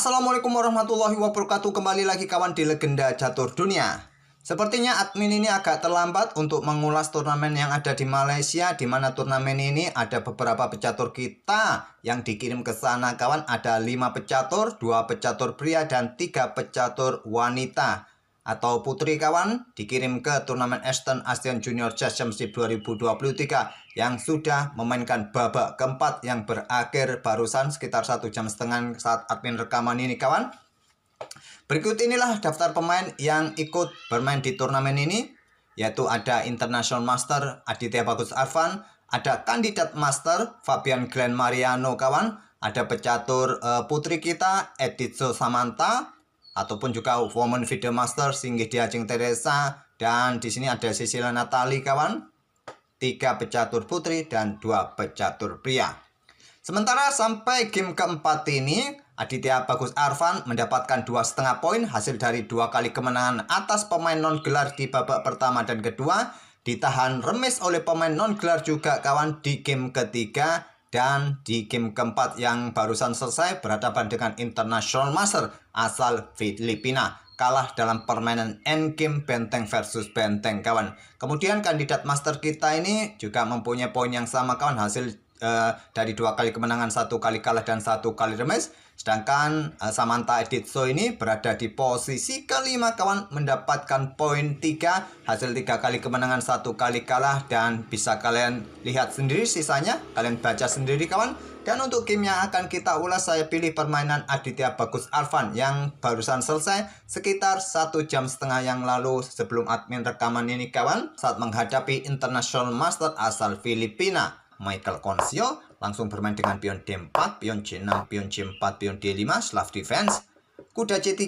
Assalamualaikum warahmatullahi wabarakatuh. Kembali lagi kawan di Legenda Catur Dunia. Sepertinya admin ini agak terlambat untuk mengulas turnamen yang ada di Malaysia, di mana turnamen ini ada beberapa pecatur kita yang dikirim ke sana kawan. Ada 5 pecatur, 2 pecatur pria dan 3 pecatur wanita atau putri kawan, dikirim ke turnamen Eastern Asian Junior Chess Championship 2023 yang sudah memainkan babak keempat yang berakhir barusan sekitar 1,5 jam saat admin rekaman ini kawan. Berikut inilah daftar pemain yang ikut bermain di turnamen ini, yaitu ada International Master Aditya Bagus Arfan, ada kandidat Master Fabian Glenn Mariano kawan, ada pecatur putri kita Editso Samantha, ataupun juga Women Video Master Singgih Diajeng Teresa, dan di sini ada Cecilia Natali kawan, 3 pecatur putri dan 2 pecatur pria. Sementara sampai game keempat ini, Aditya Bagus Arfan mendapatkan 2,5 poin hasil dari 2 kali kemenangan atas pemain non-gelar di babak pertama dan kedua. Ditahan remis oleh pemain non-gelar juga kawan di game ketiga. Dan di game keempat yang barusan selesai berhadapan dengan International Master asal Filipina. Kalah dalam permainan endgame benteng versus benteng kawan. Kemudian kandidat master kita ini juga mempunyai poin yang sama kawan, hasil dari 2 kali kemenangan, 1 kali kalah dan 1 kali remis. Sedangkan Samantha Editso ini berada di posisi kelima kawan, mendapatkan poin 3 hasil 3 kali kemenangan, 1 kali kalah, dan bisa kalian lihat sendiri sisanya, kalian baca sendiri kawan. Dan untuk game yang akan kita ulas, saya pilih permainan Aditya Bagus Arfan yang barusan selesai sekitar 1,5 jam yang lalu sebelum admin rekaman ini kawan, saat menghadapi International Master asal Filipina Michael Concio. Langsung bermain dengan pion D4, pion C6, pion C4, pion D5, Slav defense, kuda C3.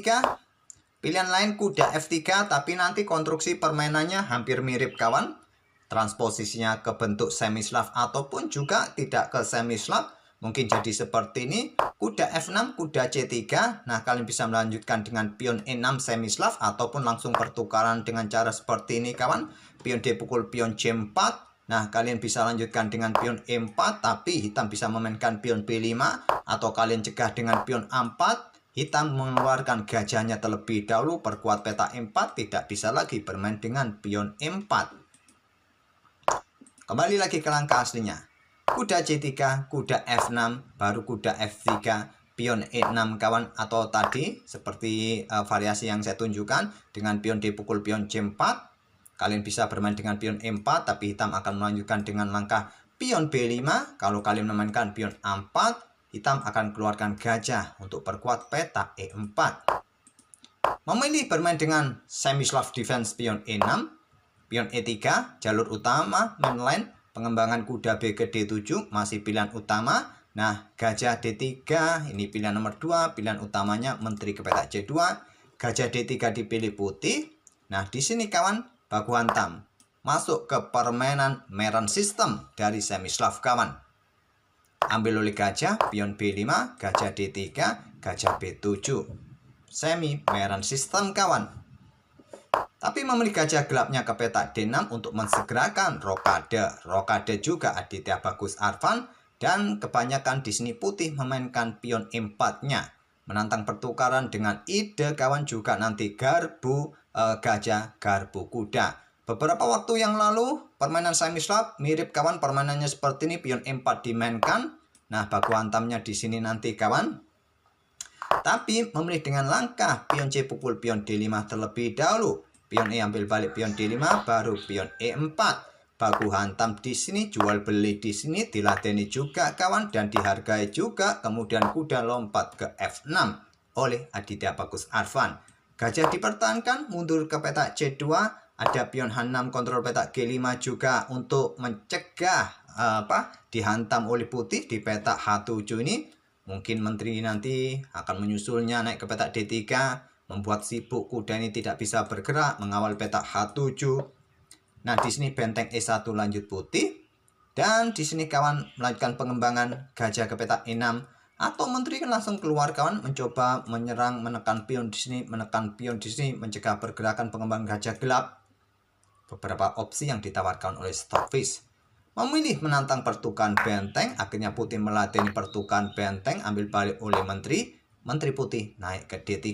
Pilihan lain kuda F3, tapi nanti konstruksi permainannya hampir mirip kawan. Transposisinya ke bentuk semi Slav ataupun juga tidak ke semi Slav. Mungkin jadi seperti ini, kuda F6, kuda C3. Nah, kalian bisa melanjutkan dengan pion E6 semi Slav ataupun langsung pertukaran dengan cara seperti ini kawan. Pion D pukul pion C4. Nah, kalian bisa lanjutkan dengan pion E4, tapi hitam bisa memainkan pion B5, atau kalian cegah dengan pion A4. Hitam mengeluarkan gajahnya terlebih dahulu, perkuat peta E4, tidak bisa lagi bermain dengan pion E4. Kembali lagi ke langkah aslinya. Kuda C3, kuda F6, baru kuda F3, pion E6 kawan, atau tadi seperti variasi yang saya tunjukkan dengan pion D pukul pion C4. Kalian bisa bermain dengan pion E4, tapi hitam akan melanjutkan dengan langkah pion B5. Kalau kalian memainkan pion A4, hitam akan keluarkan gajah untuk perkuat peta E4. Memilih bermain dengan semi Slav defense pion E6, pion E3, jalur utama, mainline, pengembangan kuda B ke D7, masih pilihan utama. Nah, gajah D3, ini pilihan nomor 2, pilihan utamanya menteri ke peta C2. Gajah D3 dipilih putih. Nah, di sini kawan, baku hantam masuk ke permainan Meran sistem dari semi Slav kawan. Ambil oleh gajah, pion B5, gajah D3, gajah B7. Semi Meran sistem kawan. Tapi memilih gajah gelapnya ke peta D6 untuk mensegerakan rokade. Rokade juga Aditya Bagus Arfan, dan kebanyakan di sini putih memainkan pion E4-nya. Menantang pertukaran dengan ide kawan, juga nanti garbu gajah, garbu kuda. Beberapa waktu yang lalu permainan semi Slav mirip kawan, permainannya seperti ini, pion E4 dimainkan. Nah, baku hantamnya di sini nanti kawan. Tapi memilih dengan langkah pion C pukul pion D5 terlebih dahulu. Pion E ambil balik pion D5, baru pion E4. Baku hantam di sini, jual beli di sini, diladeni juga kawan, dan dihargai juga. Kemudian kuda lompat ke F6 oleh Aditya Bagus Arfan. Gajah dipertahankan, mundur ke peta C2, ada pion H6 kontrol peta G5 juga untuk mencegah dihantam oleh putih di peta H7 ini. Mungkin menteri nanti akan menyusulnya naik ke peta D3, membuat sibuk kuda ini tidak bisa bergerak mengawal peta H7. Nah, di sini benteng E1 lanjut putih, dan di sini kawan melanjutkan pengembangan gajah ke peta E6. Atau menteri kan langsung keluar kawan, mencoba menyerang, menekan pion di sini, menekan pion di sini, mencegah pergerakan pengembangan gajah gelap. Beberapa opsi yang ditawarkan oleh Stockfish. Memilih menantang pertukaran benteng, akhirnya putih meladeni pertukaran benteng, ambil balik oleh menteri. Menteri Putih naik ke D3.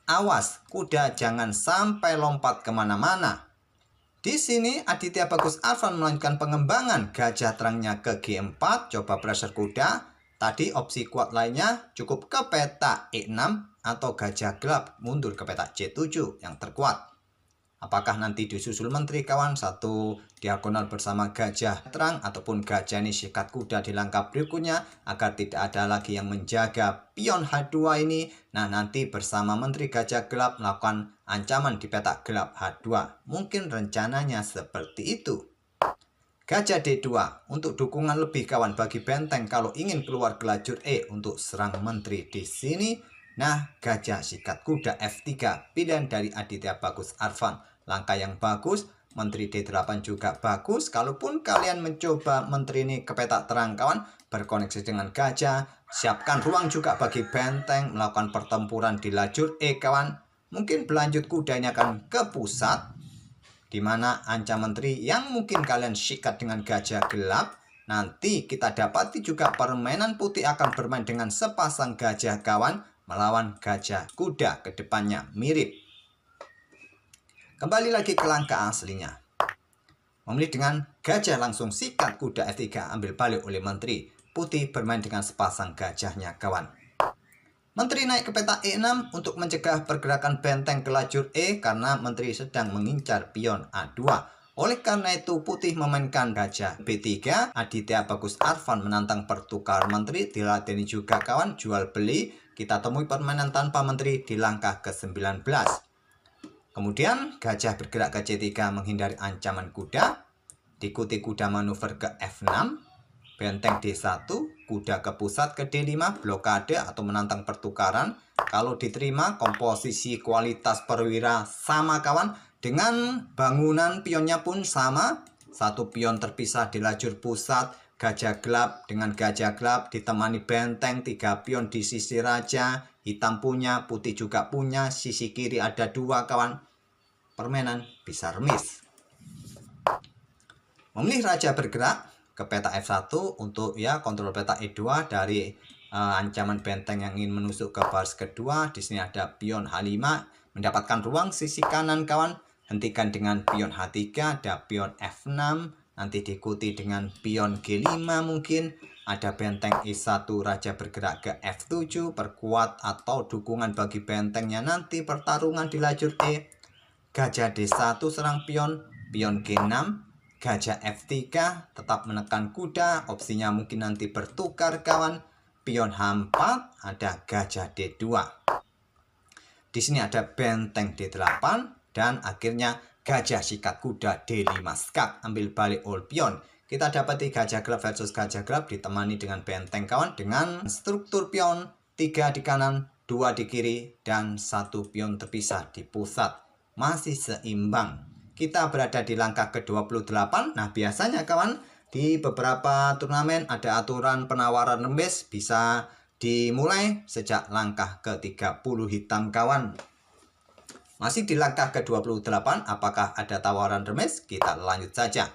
Awas, kuda jangan sampai lompat kemana-mana. Di sini Aditya Bagus Arfan melanjutkan pengembangan gajah terangnya ke G4, coba pressure kuda. Tadi opsi kuat lainnya cukup ke peta E6 atau gajah gelap mundur ke peta C7 yang terkuat. Apakah nanti disusul menteri kawan, satu diagonal bersama gajah terang ataupun gajah ini sikat kuda di langkah berikutnya agar tidak ada lagi yang menjaga pion H2 ini. Nah, nanti bersama menteri gajah gelap melakukan ancaman di peta gelap H2. Mungkin rencananya seperti itu. Gajah D2 untuk dukungan lebih kawan bagi benteng kalau ingin keluar ke lajur E untuk serang menteri di sini. Nah, gajah sikat kuda F3 pilihan dari Aditya Bagus Arfan. Langkah yang bagus, menteri D8 juga bagus. Kalaupun kalian mencoba menteri ini ke peta terang kawan, berkoneksi dengan gajah, siapkan ruang juga bagi benteng melakukan pertempuran di lajur E kawan. Mungkin berlanjut kuda ini akan ke pusat, di mana ancam menteri yang mungkin kalian sikat dengan gajah gelap. Nanti kita dapati juga permainan putih akan bermain dengan sepasang gajah kawan melawan gajah kuda, ke depannya mirip. Kembali lagi ke langkah aslinya. Memilih dengan gajah langsung sikat kuda F3 ambil balik oleh menteri. Putih bermain dengan sepasang gajahnya kawan. Menteri naik ke peta E6 untuk mencegah pergerakan benteng ke lajur E karena menteri sedang mengincar pion A2. Oleh karena itu putih memainkan gajah B3. Aditya Bagus Arfan menantang pertukaran menteri. Diladeni juga kawan, jual beli. Kita temui permainan tanpa menteri di langkah ke-19. Kemudian gajah bergerak ke C3 menghindari ancaman kuda. Diikuti kuda manuver ke F6. Benteng D1, kuda ke pusat ke D5, blokade atau menantang pertukaran. Kalau diterima, komposisi kualitas perwira sama kawan. Dengan bangunan pionnya pun sama. Satu pion terpisah di lajur pusat. Gajah gelap dengan gajah gelap ditemani benteng, 3 pion di sisi raja. Hitam punya, putih juga punya. Sisi kiri ada 2 kawan. Permainan bisa remis. Memilih raja bergerak ke peta F1 untuk kontrol peta E2 dari ancaman benteng yang ingin menusuk ke baris kedua. Di sini ada pion H5 mendapatkan ruang sisi kanan kawan. Hentikan dengan pion H3, ada pion F6, nanti diikuti dengan pion G5 mungkin. Ada benteng E1, raja bergerak ke F7, perkuat atau dukungan bagi bentengnya nanti pertarungan di lajur E. Gajah D1 serang pion, pion G6, gajah F3 tetap menekan kuda, opsinya mungkin nanti bertukar kawan. Pion H4, ada gajah D2. Di sini ada benteng D8 dan akhirnya gajah sikat kuda D5 skak, ambil balik all pion. Kita dapati gajah gelap versus gajah gelap ditemani dengan benteng kawan dengan struktur pion 3 di kanan, 2 di kiri dan 1 pion terpisah di pusat. Masih seimbang. Kita berada di langkah ke-28. Nah, biasanya kawan, di beberapa turnamen ada aturan penawaran remis bisa dimulai sejak langkah ke-30 hitam kawan. Masih di langkah ke-28, apakah ada tawaran remis? Kita lanjut saja.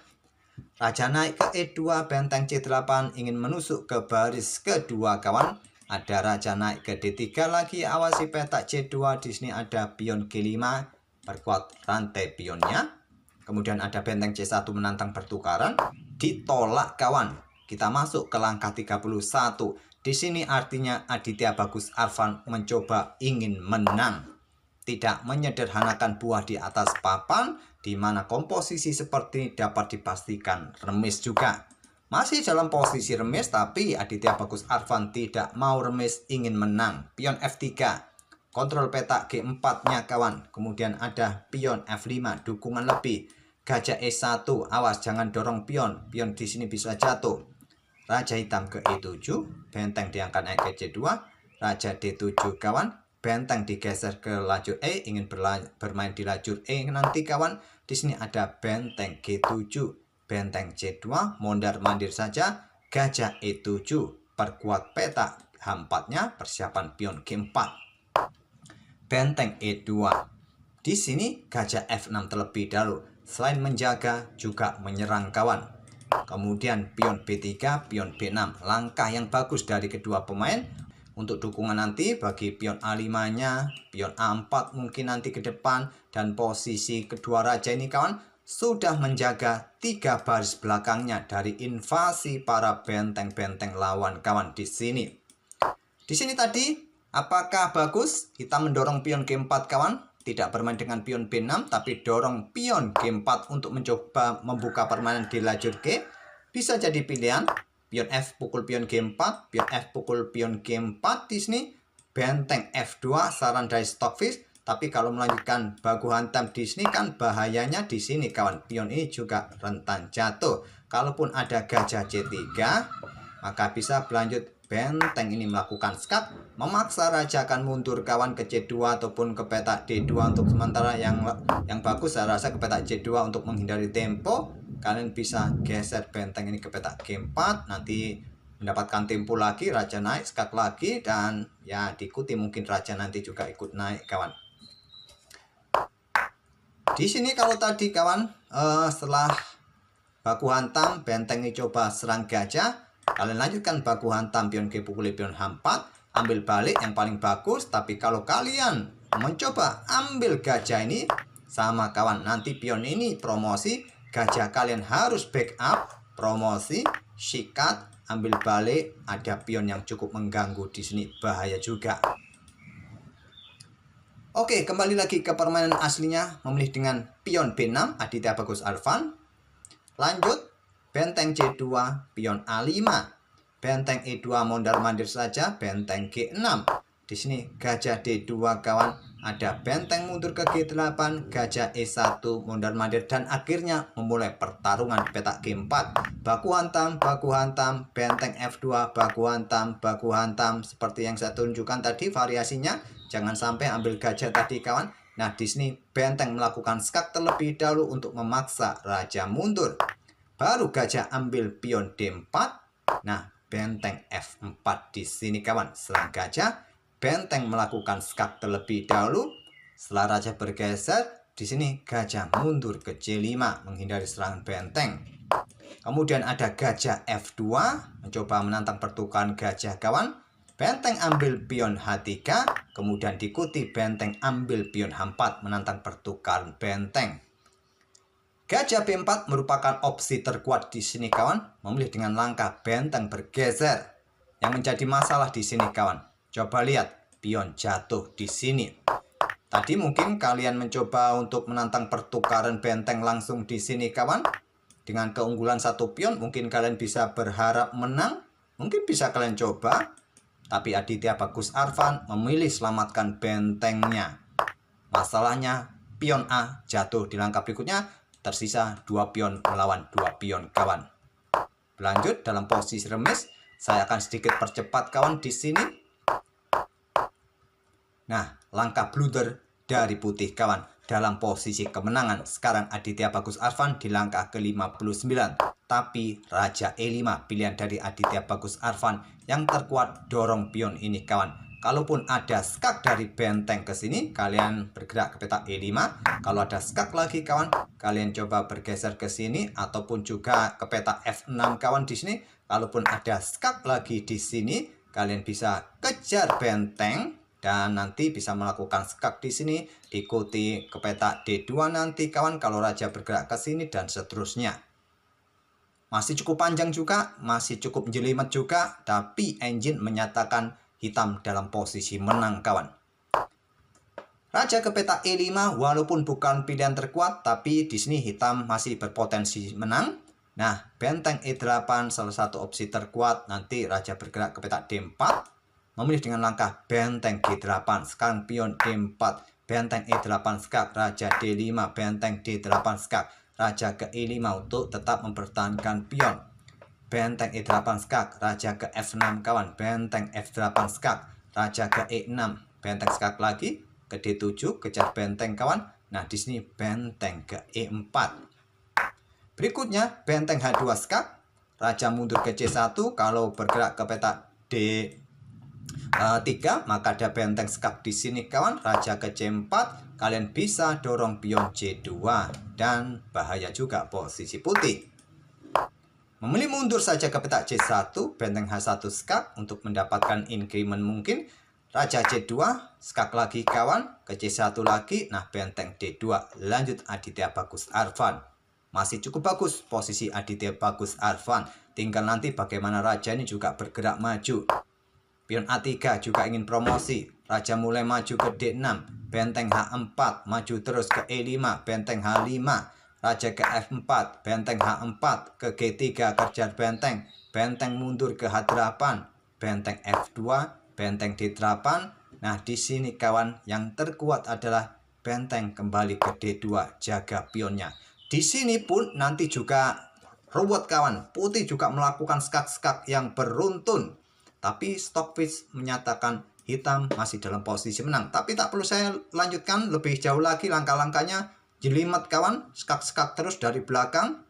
Raja naik ke E2, benteng C8 ingin menusuk ke baris kedua kawan. Ada raja naik ke D3 lagi, awasi peta C2. Di sini ada pion G5, perkuat rantai pionnya. Kemudian ada benteng C1 menantang pertukaran, ditolak kawan. Kita masuk ke langkah 31. Di sini artinya Aditya Bagus Arfan mencoba ingin menang. Tidak menyederhanakan buah di atas papan, di mana komposisi seperti dapat dipastikan remis juga. Masih dalam posisi remis, tapi Aditya Bagus Arfan tidak mau remis, ingin menang. Pion F3. Kontrol peta G4-nya kawan. Kemudian ada pion F5, dukungan lebih. Gajah E1, awas jangan dorong pion. Pion di sini bisa jatuh. Raja hitam ke E7, benteng diangkat naik ke C2. Raja D7 kawan. Benteng digeser ke lajur E, ingin bermain di lajur E nanti kawan. Di sini ada benteng G7, benteng C2, mondar mandir saja. Gajah E7, perkuat peta H4-nya, persiapan pion G4. Benteng E2. Di sini gajah F6 terlebih dahulu. Selain menjaga, juga menyerang kawan. Kemudian pion B3, pion B6. Langkah yang bagus dari kedua pemain. untuk dukungan nanti bagi pion A5-nya, pion A4 mungkin nanti ke depan, dan posisi kedua raja ini kawan sudah menjaga 3 baris belakangnya dari invasi para benteng-benteng lawan kawan di sini. Di sini tadi apakah bagus hitam mendorong pion G4 kawan? Tidak bermain dengan pion B6 tapi dorong pion G4 untuk mencoba membuka permainan di lajur G. Bisa jadi pilihan. Pion F pukul pion G4, pion F pukul pion G4 di sini. Benteng F2 saran dari Stockfish. Tapi kalau melanjutkan baku hantam di sini kan bahayanya di sini kawan. Pion ini juga rentan jatuh. Kalaupun ada gajah C3, maka bisa berlanjut benteng ini melakukan skak, memaksa raja akan mundur kawan ke C2 ataupun ke petak D2 untuk sementara. Yang bagus saya rasa ke petak C2 untuk menghindari tempo. Kalian bisa geser benteng ini ke petak G4, nanti mendapatkan tempo lagi, raja naik, skak lagi, dan ya diikuti mungkin raja nanti juga ikut naik kawan. Di sini kalau tadi kawan setelah baku hantam benteng ini coba serang gajah, kalian lanjutkan baku hantam pion G pukul pion H4, ambil balik yang paling bagus. Tapi kalau kalian mencoba ambil gajah ini sama kawan, nanti pion ini promosi, gajah kalian harus backup, promosi, sikat, ambil balik, ada pion yang cukup mengganggu di sini, bahaya juga. Oke, kembali lagi ke permainan aslinya, memilih dengan pion B6 Aditya Bagus Arfan. Lanjut benteng C2, pion A5, benteng E2 mondar-mandir saja, benteng G6. Di sini gajah D2 kawan, ada benteng mundur ke G8, gajah E1 mondar-mandir, dan akhirnya memulai pertarungan di petak G4. Baku hantam, benteng F2, baku hantam, seperti yang saya tunjukkan tadi variasinya. Jangan sampai ambil gajah tadi kawan. Nah, di sini benteng melakukan skak terlebih dahulu untuk memaksa raja mundur. Baru gajah ambil pion D4. Nah, benteng F4 di sini kawan, serang gajah. Benteng melakukan skak terlebih dahulu. Setelah raja bergeser, di sini gajah mundur ke C5 menghindari serangan benteng. Kemudian ada gajah F2 mencoba menantang pertukaran gajah kawan. Benteng ambil pion H3, kemudian diikuti benteng ambil pion H4 menantang pertukaran benteng. Gajah B4 merupakan opsi terkuat di sini kawan, memilih dengan langkah benteng bergeser. Yang menjadi masalah di sini kawan, coba lihat pion jatuh di sini. Tadi mungkin kalian mencoba untuk menantang pertukaran benteng langsung di sini kawan. Dengan keunggulan satu pion mungkin kalian bisa berharap menang, mungkin bisa kalian coba. Tapi Aditya Bagus Arfan memilih selamatkan bentengnya. Masalahnya pion A jatuh di langkah berikutnya, tersisa 2 pion melawan 2 pion kawan. Berlanjut dalam posisi remis, saya akan sedikit percepat kawan di sini. Nah, langkah blunder dari putih kawan dalam posisi kemenangan. Sekarang Aditya Bagus Arfan di langkah ke-59. Tapi Raja E5 pilihan dari Aditya Bagus Arfan yang terkuat dorong pion ini kawan. Kalaupun ada skak dari benteng ke sini, kalian bergerak ke petak E5. Kalau ada skak lagi kawan, kalian coba bergeser ke sini ataupun juga ke petak F6 kawan di sini. Kalaupun ada skak lagi di sini, kalian bisa kejar benteng dan nanti bisa melakukan skak di sini, diikuti ke petak D2 nanti kawan kalau raja bergerak ke sini dan seterusnya. Masih cukup panjang juga, masih cukup jelimet juga, tapi engine menyatakan hitam dalam posisi menang kawan. Raja ke petak E5 walaupun bukan pilihan terkuat, tapi di sini hitam masih berpotensi menang. Nah, benteng E8 salah satu opsi terkuat, nanti raja bergerak ke petak D4. Memilih dengan langkah benteng G8, sekarang pion D4, benteng E8 skak, raja D5, benteng D8 skak, raja ke E5 untuk tetap mempertahankan pion. Benteng E8 skak, raja ke F6 kawan, benteng F8 skak, raja ke E6, benteng skak lagi, ke D7, kejar benteng kawan. Nah, di sini benteng ke E4. Berikutnya, benteng H2 skak, raja mundur ke C1, kalau bergerak ke petak D3, maka ada benteng skak di sini kawan, raja ke C4, kalian bisa dorong pion C2 dan bahaya juga posisi putih. Memilih mundur saja ke petak C1, benteng H1 skak untuk mendapatkan increment mungkin. Raja C2, skak lagi kawan, ke C1 lagi, nah benteng D2. Lanjut Aditya Bagus Arfan. Masih cukup bagus posisi Aditya Bagus Arfan. Tinggal nanti bagaimana raja ini juga bergerak maju. Pion A3 juga ingin promosi. Raja mulai maju ke D6, benteng H4, maju terus ke E5, benteng H5. Raja ke F4, benteng H4, ke G3 kejar benteng. Benteng mundur ke H8, benteng F2, benteng D8. Nah, di sini kawan yang terkuat adalah benteng kembali ke D2, jaga pionnya. Di sini pun nanti juga ruwet kawan. Putih juga melakukan skak-skak yang beruntun. Tapi Stockfish menyatakan hitam masih dalam posisi menang. Tapi tak perlu saya lanjutkan lebih jauh lagi langkah-langkahnya. Jelimet kawan, skak-skak terus dari belakang.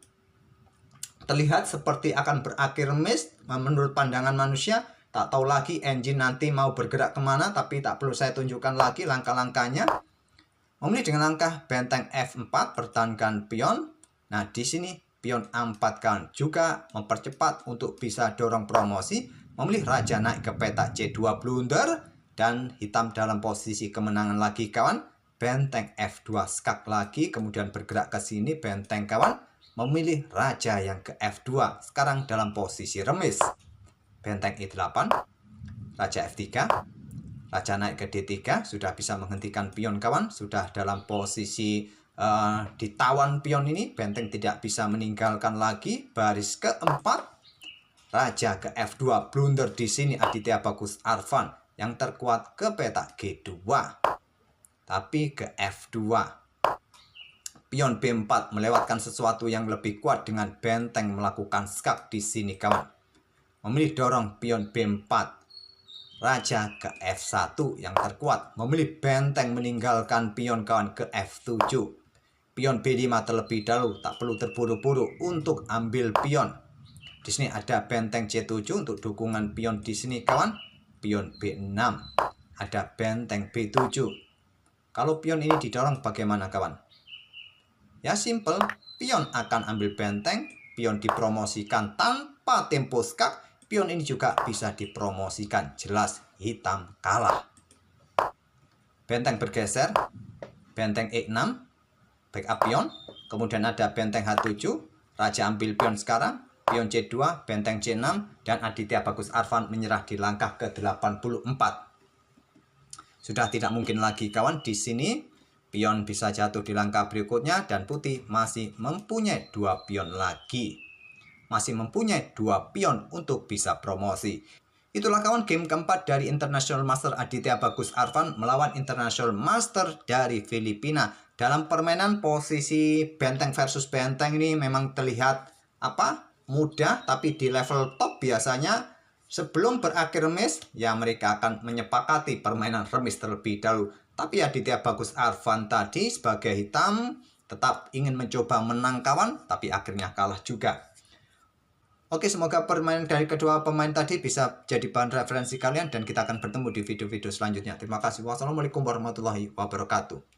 Terlihat seperti akan berakhir miss menurut pandangan manusia. Tak tahu lagi engine nanti mau bergerak kemana, tapi tak perlu saya tunjukkan lagi langkah-langkahnya. Memilih dengan langkah benteng F4, pertahankan pion. Nah, di sini pion A4 kawan juga mempercepat untuk bisa dorong promosi. Memilih raja naik ke petak C2 blunder. Dan hitam dalam posisi kemenangan lagi kawan. Benteng F2 skak lagi, kemudian bergerak ke sini benteng kawan. Memilih raja yang ke F2, sekarang dalam posisi remis. Benteng E8, raja F3, raja naik ke D3, sudah bisa menghentikan pion kawan. Sudah dalam posisi ditawan pion ini, benteng tidak bisa meninggalkan lagi. Baris keempat, raja ke F2, blunder di sini Aditya Bagus Arfan. Yang terkuat ke petak G2. Tapi ke F2. Pion B4 melewatkan sesuatu yang lebih kuat dengan benteng melakukan skak di sini kawan. Memilih dorong pion B4. Raja ke F1 yang terkuat. Memilih benteng meninggalkan pion kawan ke F7. Pion B5 terlebih dahulu, tak perlu terburu-buru untuk ambil pion. Di sini ada benteng C7 untuk dukungan pion di sini kawan. Pion B6. Ada benteng B7. Kalau pion ini didorong bagaimana kawan? Ya simple, pion akan ambil benteng, pion dipromosikan tanpa tempo skak, pion ini juga bisa dipromosikan, jelas hitam kalah. Benteng bergeser, benteng E6, backup pion, kemudian ada benteng H7, raja ambil pion sekarang, pion C2, benteng C6, dan Aditya Bagus Arfan menyerah di langkah ke-84. Sudah tidak mungkin lagi kawan di sini. Pion bisa jatuh di langkah berikutnya dan putih masih mempunyai 2 pion lagi. Masih mempunyai 2 pion untuk bisa promosi. Itulah kawan game keempat dari International Master Aditya Bagus Arfan melawan International Master dari Filipina. Dalam permainan posisi benteng versus benteng ini memang terlihat mudah, tapi di level top biasanya sebelum berakhir remis, ya mereka akan menyepakati permainan remis terlebih dahulu. Tapi Aditya Bagus Arfan tadi sebagai hitam tetap ingin mencoba menang kawan, tapi akhirnya kalah juga. Oke, semoga permainan dari kedua pemain tadi bisa jadi bahan referensi kalian dan kita akan bertemu di video-video selanjutnya. Terima kasih. Wassalamualaikum warahmatullahi wabarakatuh.